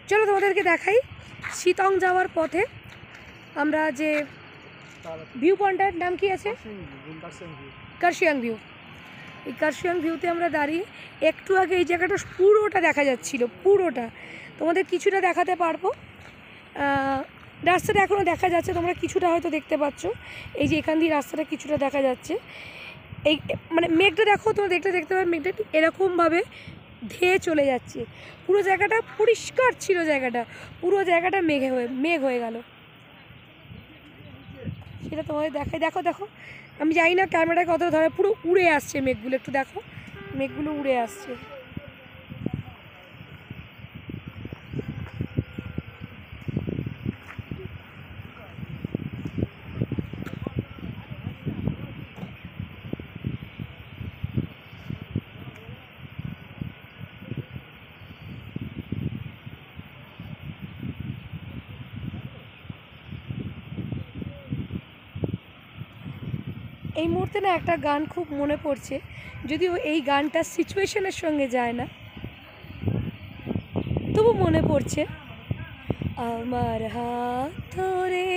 চলো তোমাদেরকে দেখাই শিতং যাওয়ার পথে আমরা যে ভিউ পয়েন্টটার নাম কি আছে, কার্শিয়াং ভিউ। এই কার্শিয়াং ভিউতে আমরা দাঁড়িয়ে একটু আগে এই জায়গাটা পুরোটা দেখা যাচ্ছিল, পুরোটা তোমাদের কিছুটা দেখাতে পারবো। রাস্তাটা এখনও দেখা যাচ্ছে, তোমরা কিছুটা হয়তো দেখতে পাচ্ছ। এই যে এখান দিয়ে রাস্তাটা কিছুটা দেখা যাচ্ছে। এই মানে মেঘটা দেখো, তোমরা দেখতে পাবে মেঘটা ঠিক এরকমভাবে ধেয়ে চলে যাচ্ছে। পুরো জায়গাটা পরিষ্কার ছিল, পুরো জায়গাটা মেঘ হয়ে গেল। সেটা তোমাদের দেখাই, দেখো দেখো, আমি জানি না ক্যামেরায় কত ধরে, পুরো উড়ে আসছে মেঘগুলো, একটু দেখো মেঘগুলো উড়ে আসছে। এই মুহূর্তে না একটা গান খুব মনে পড়ছে, যদিও এই গানটা সিচুয়েশনের সঙ্গে যায় না, তবু মনে পড়ছে। আমার হাত ধরে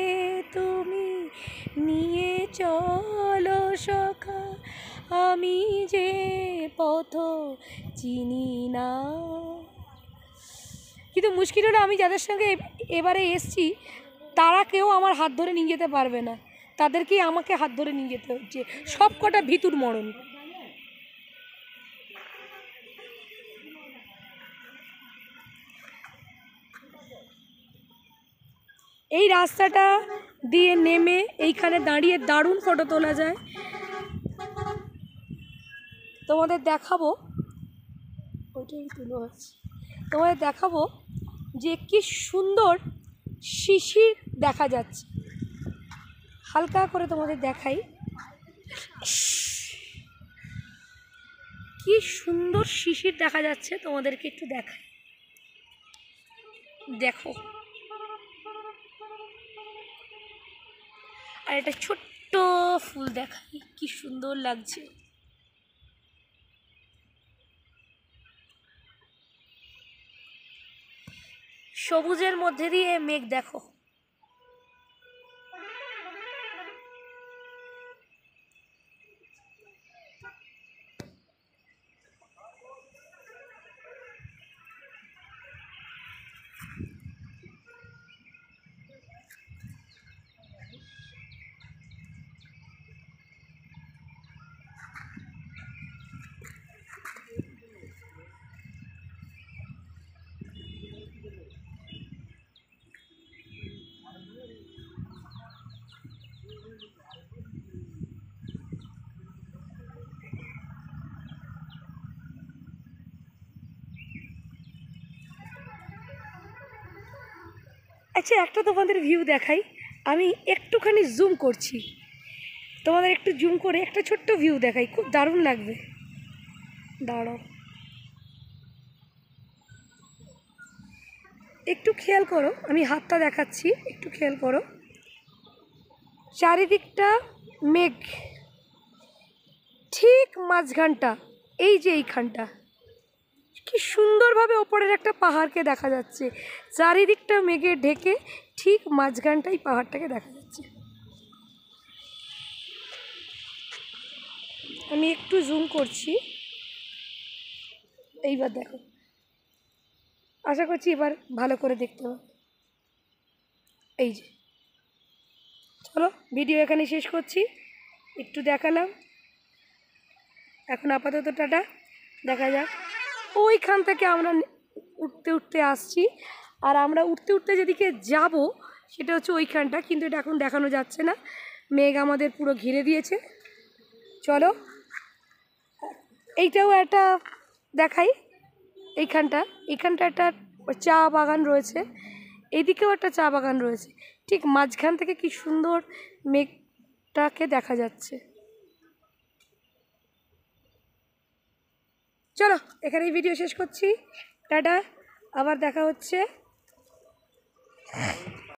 তুমি নিয়ে চলো সখা, আমি যে পথ চিনি না। কিন্তু মুশকিল হলো আমি যাদের সঙ্গে এবারে এসছি তারা কেউ আমার হাত ধরে নিয়ে যেতে পারবে না, তাদেরকেই আমাকে হাত ধরে নিয়ে যেতে হচ্ছে, সব কটা ভিতুর মরণ। এই রাস্তাটা দিয়ে নেমে এইখানে দাঁড়িয়ে দারুণ ফটো তোলা যায়। তোমাদের দেখাবো, ওইটাই তুলো আছে, তোমাদের দেখাবো যে কি সুন্দর শিশির দেখা যাচ্ছে। হালকা করে তোমাদের দেখাই, কি সুন্দর শিশির দেখা যাচ্ছে, তোমাদেরকে একটু দেখাই, দেখো। আর একটা ছোট্ট ফুল দেখাই, কি সুন্দর লাগছে। সবুজের মধ্যে দিয়ে মেঘ দেখো। আচ্ছা, একটা তোমাদের ভিউ দেখাই, আমি একটুখানি জুম করছি, তোমাদের একটু জুম করে একটা ছোট্ট ভিউ দেখাই, খুব দারুণ লাগবে। দাঁড়াও, একটু খেয়াল করো, আমি হাতটা দেখাচ্ছি, একটু খেয়াল করো। চারিদিকটা মেঘ, ঠিক মাঝখানটা এই যে এইখানটা কি সুন্দরভাবে ওপরের একটা পাহাড়কে দেখা যাচ্ছে, চারিদিকটা মেঘে ঢেকে ঠিক মাঝখানটাই পাহাড়টাকে দেখা যাচ্ছে। আমি একটু জুম করছি, এইবার দেখো, আশা করছি এবার ভালো করে দেখতে হবে। এই যে, চলো ভিডিও এখানে শেষ করছি, একটু দেখালাম, এখন আপাতত টাটা, দেখা যাক। ওইখান থেকে আমরা উঠতে উঠতে আসছি, আর আমরা উঠতে উঠতে যেদিকে যাব সেটা হচ্ছে ওইখানটা, কিন্তু এটা এখন দেখানো যাচ্ছে না, মেঘ আমাদের পুরো ঘিরে দিয়েছে। চলো এইটাও একটা দেখাই, এইখানটা একটা চা বাগান রয়েছে, এইদিকেও একটা চা বাগান রয়েছে, ঠিক মাঝখান থেকে কি সুন্দর মেঘটাকে দেখা যাচ্ছে। চলো এখানেই ভিডিও শেষ করছি, টাটা, আবার দেখা হচ্ছে।